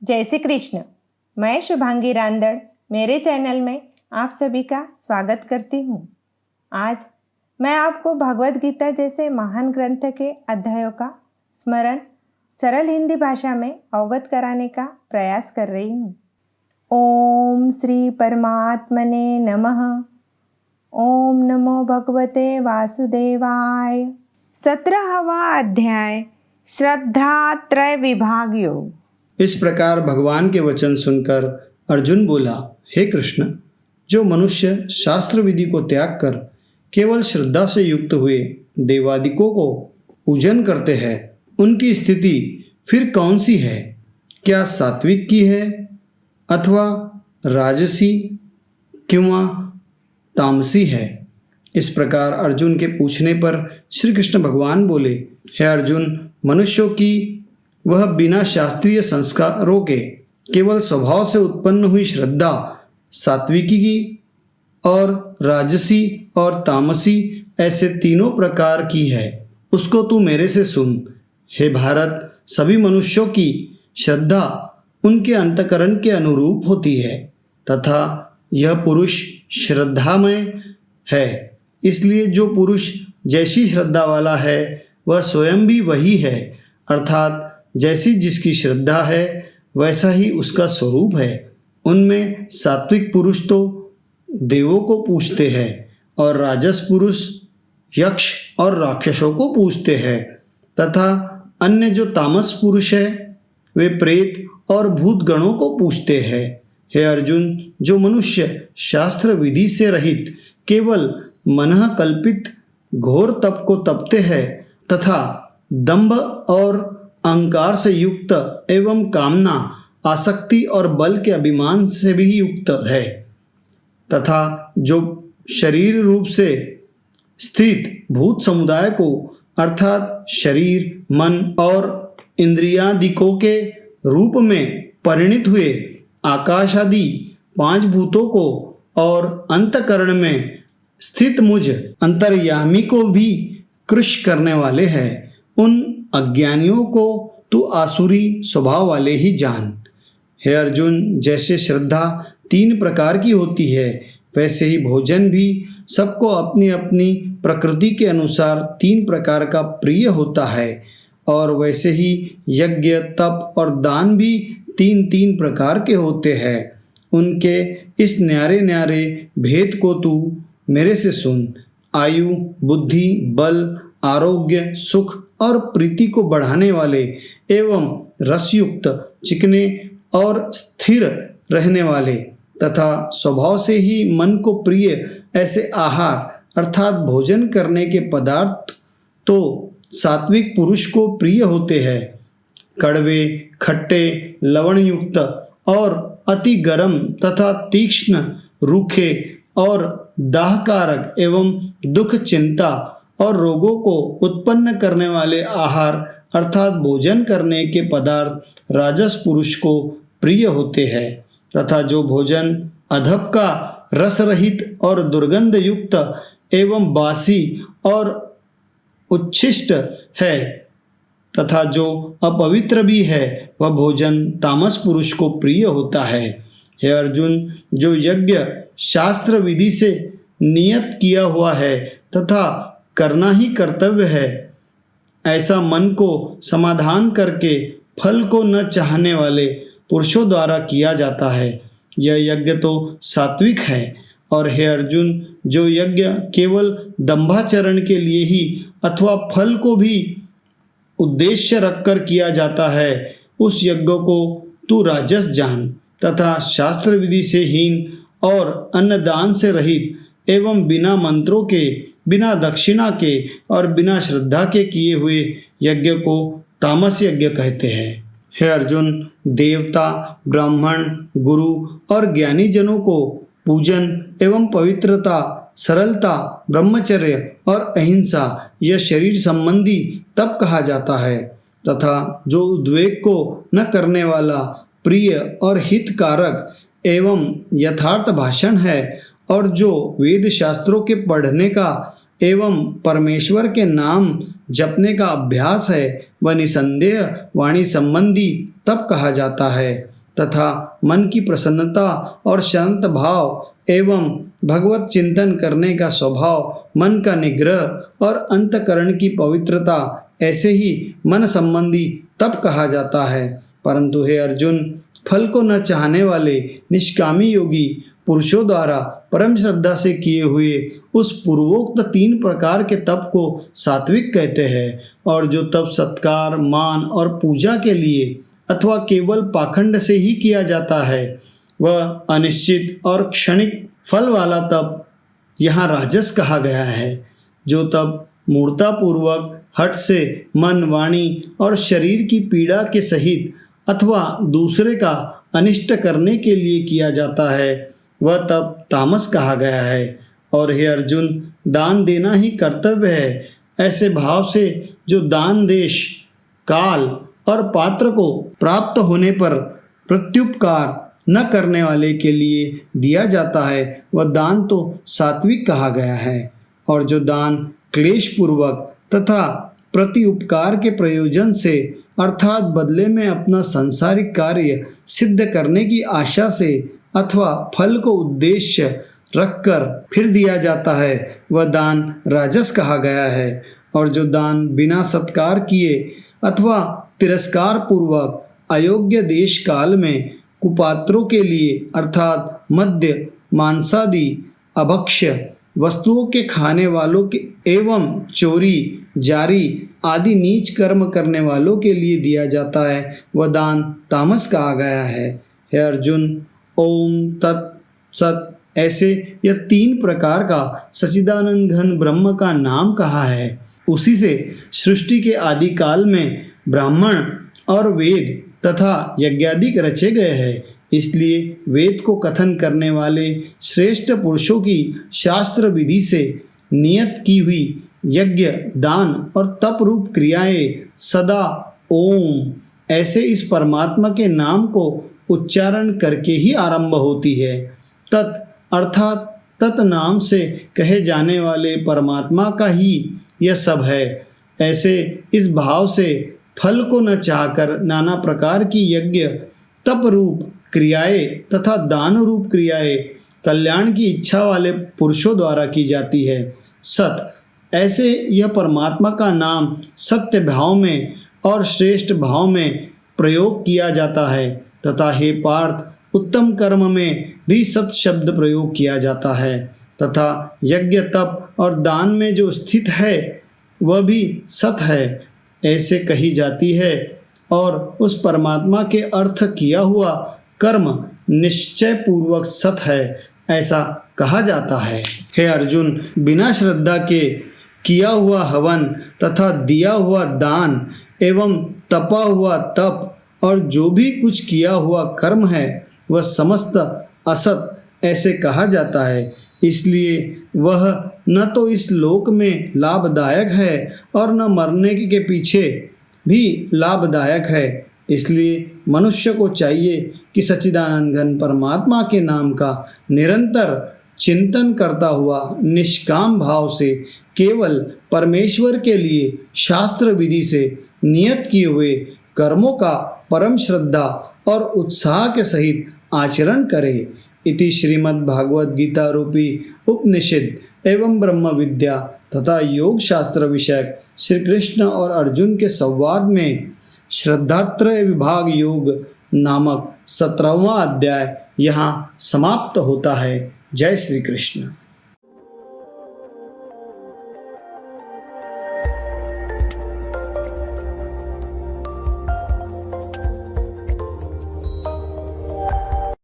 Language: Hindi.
जय श्री कृष्ण। मैं शुभांगी रांदड़ मेरे चैनल में आप सभी का स्वागत करती हूँ। आज मैं आपको भगवद गीता जैसे महान ग्रंथ के अध्यायों का स्मरण सरल हिंदी भाषा में अवगत कराने का प्रयास कर रही हूँ। ओम श्री परमात्मने नमः। ओम नमो भगवते वासुदेवाय। 17वां अध्याय श्रद्धा त्रय विभाग योग। इस प्रकार भगवान के वचन सुनकर अर्जुन बोला, हे कृष्ण, जो मनुष्य शास्त्र विधि को त्याग कर केवल श्रद्धा से युक्त हुए देवादिकों को पूजन करते हैं, उनकी स्थिति फिर कौन सी है? क्या सात्विक की है अथवा राजसी किंवा तामसी है? इस प्रकार अर्जुन के पूछने पर श्री कृष्ण भगवान बोले, हे अर्जुन, मनुष्यों की वह बिना शास्त्रीय संस्कारों के केवल स्वभाव से उत्पन्न हुई श्रद्धा सात्विकी की और राजसी और तामसी ऐसे तीनों प्रकार की है, उसको तू मेरे से सुन। हे भारत, सभी मनुष्यों की श्रद्धा उनके अंतकरण के अनुरूप होती है तथा यह पुरुष श्रद्धामय है। इसलिए जो पुरुष जैसी श्रद्धा वाला है वह स्वयं भी वही है, अर्थात जैसी जिसकी श्रद्धा है वैसा ही उसका स्वरूप है। उनमें सात्विक पुरुष तो देवों को पूजते हैं और राजस पुरुष यक्ष और राक्षसों को पूजते हैं तथा अन्य जो तामस पुरुष है वे प्रेत और भूत गणों को पूजते हैं। हे अर्जुन, जो मनुष्य शास्त्र विधि से रहित केवल मनः कल्पित घोर तप को तपते हैं तथा दंभ और अहंकार से युक्त एवं कामना, आसक्ति और बल के अभिमान से भी युक्त है तथा जो शरीर रूप से स्थित भूत समुदाय को अर्थात शरीर, मन और इंद्रियादिकों के रूप में परिणित हुए आकाश आदि 5 भूतों को और अंतकरण में स्थित मुझ अंतर्यामी को भी कृश करने वाले हैं, उन अज्ञानियों को तू आसुरी स्वभाव वाले ही जान। हे अर्जुन, जैसे श्रद्धा 3 प्रकार की होती है वैसे ही भोजन भी सबको अपनी अपनी प्रकृति के अनुसार 3 प्रकार का प्रिय होता है और वैसे ही यज्ञ, तप और दान भी 3 प्रकार के होते हैं। उनके इस न्यारे न्यारे भेद को तू मेरे से सुन। आयु, बुद्धि, बल, आरोग्य, सुख और प्रीति को बढ़ाने वाले एवं रसयुक्त, चिकने और स्थिर रहने वाले तथा स्वभाव से ही मन को प्रिय ऐसे आहार अर्थात भोजन करने के पदार्थ तो सात्विक पुरुष को प्रिय होते हैं। कड़वे, खट्टे, लवण युक्त और अति गर्म तथा तीक्ष्ण, रूखे और दाहकारक एवं दुख, चिंता और रोगों को उत्पन्न करने वाले आहार अर्थात भोजन करने के पदार्थ राजस पुरुष को प्रिय होते हैं तथा जो भोजन अधप का रस रहित और दुर्गंध युक्त एवं बासी और उच्छिष्ट है तथा जो अपवित्र भी है वह भोजन तामस पुरुष को प्रिय होता है। हे अर्जुन, जो यज्ञ शास्त्र विधि से नियत किया हुआ है तथा करना ही कर्तव्य है, ऐसा मन को समाधान करके फल को न चाहने वाले पुरुषों द्वारा किया जाता है। यह यज्ञ तो सात्विक है। और हे अर्जुन, जो यज्ञ केवल दंभाचरण के लिए ही अथवा फल को भी उद्देश्य रखकर किया जाता है, उस यज्ञ को तू राजस जान तथा शास्त्र विधि से हीन और अन्नदान से रहित एवं बिना मंत्रों के, बिना दक्षिणा के और बिना श्रद्धा के किए हुए यज्ञ को तामस यज्ञ कहते हैं। हे अर्जुन, देवता, ब्राह्मण, गुरु और ज्ञानी जनों को पूजन एवं पवित्रता, सरलता, ब्रह्मचर्य और अहिंसा यह शरीर संबंधी तप कहा जाता है तथा जो उद्वेग को न करने वाला प्रिय और हितकारक एवं यथार्थ भाषण है और जो वेद शास्त्रों के पढ़ने का एवं परमेश्वर के नाम जपने का अभ्यास है वह निसंदेह वाणी संबंधी तप कहा जाता है तथा मन की प्रसन्नता और शांत भाव एवं भगवत चिंतन करने का स्वभाव, मन का निग्रह और अंतकरण की पवित्रता ऐसे ही मन संबंधी तप कहा जाता है। परंतु हे अर्जुन, फल को न चाहने वाले निष्कामी योगी पुरुषों द्वारा परम श्रद्धा से किए हुए उस पूर्वोक्त 3 प्रकार के तप को सात्विक कहते हैं। और जो तप सत्कार, मान और पूजा के लिए अथवा केवल पाखंड से ही किया जाता है वह अनिश्चित और क्षणिक फल वाला तप यहाँ राजस कहा गया है। जो तप मूर्तापूर्वक हठ से मन, वाणी और शरीर की पीड़ा के सहित अथवा दूसरे का अनिष्ट करने के लिए किया जाता है वह तप तामस कहा गया है। और हे अर्जुन, दान देना ही कर्तव्य है ऐसे भाव से जो दान देश, काल और पात्र को प्राप्त होने पर प्रत्युपकार न करने वाले के लिए दिया जाता है वह दान तो सात्विक कहा गया है। और जो दान क्लेश पूर्वक तथा प्रति उपकार के प्रयोजन से अर्थात बदले में अपना सांसारिक कार्य सिद्ध करने की आशा से अथवा फल को उद्देश्य रखकर फिर दिया जाता है वह दान राजस कहा गया है। और जो दान बिना सत्कार किए अथवा तिरस्कार पूर्वक अयोग्य देश काल में कुपात्रों के लिए अर्थात मद्य, मांसादि, अभक्ष्य वस्तुओं के खाने वालों के एवं चोरी, जारी आदि नीच कर्म करने वालों के लिए दिया जाता है वह दान तामस कहा गया है। हे अर्जुन, ओम तत् सत ऐसे यह 3 प्रकार का सच्चिदानंद घन ब्रह्म का नाम कहा है। उसी से सृष्टि के आदि काल में ब्राह्मण और वेद तथा यज्ञादि रचे गए हैं। इसलिए वेद को कथन करने वाले श्रेष्ठ पुरुषों की शास्त्र विधि से नियत की हुई यज्ञ, दान और तप रूप क्रियाएं सदा ओम ऐसे इस परमात्मा के नाम को उच्चारण करके ही आरंभ होती है। तत् अर्थात तत् नाम से कहे जाने वाले परमात्मा का ही यह सब है। ऐसे इस भाव से फल को न चाहकर नाना प्रकार की यज्ञ, तप रूप क्रियाएं तथा दान रूप क्रियाएं कल्याण की इच्छा वाले पुरुषों द्वारा की जाती है। सत ऐसे यह परमात्मा का नाम सत्य भाव में और श्रेष्ठ भाव में प्रयोग किया जाता है तथा हे पार्थ, उत्तम कर्म में भी सत शब्द प्रयोग किया जाता है तथा यज्ञ, तप और दान में जो स्थित है वह भी सत है ऐसे कही जाती है। और उस परमात्मा के अर्थ किया हुआ कर्म निश्चय पूर्वक सत है ऐसा कहा जाता है। हे अर्जुन, बिना श्रद्धा के किया हुआ हवन तथा दिया हुआ दान एवं तपा हुआ तप और जो भी कुछ किया हुआ कर्म है वह समस्त असत ऐसे कहा जाता है। इसलिए वह न तो इस लोक में लाभदायक है और न मरने के पीछे भी लाभदायक है। इसलिए मनुष्य को चाहिए कि सच्चिदानंद घन परमात्मा के नाम का निरंतर चिंतन करता हुआ निष्काम भाव से केवल परमेश्वर के लिए शास्त्र विधि से नियत किए हुए कर्मों का परम श्रद्धा और उत्साह के सहित आचरण करे। इति श्रीमद् भागवत गीता रूपी उपनिषद एवं ब्रह्म विद्या तथा योग शास्त्र विषयक श्री कृष्ण और अर्जुन के संवाद में श्रद्धात्रय विभाग योग नामक 17वां अध्याय यहाँ समाप्त होता है। जय श्री कृष्ण।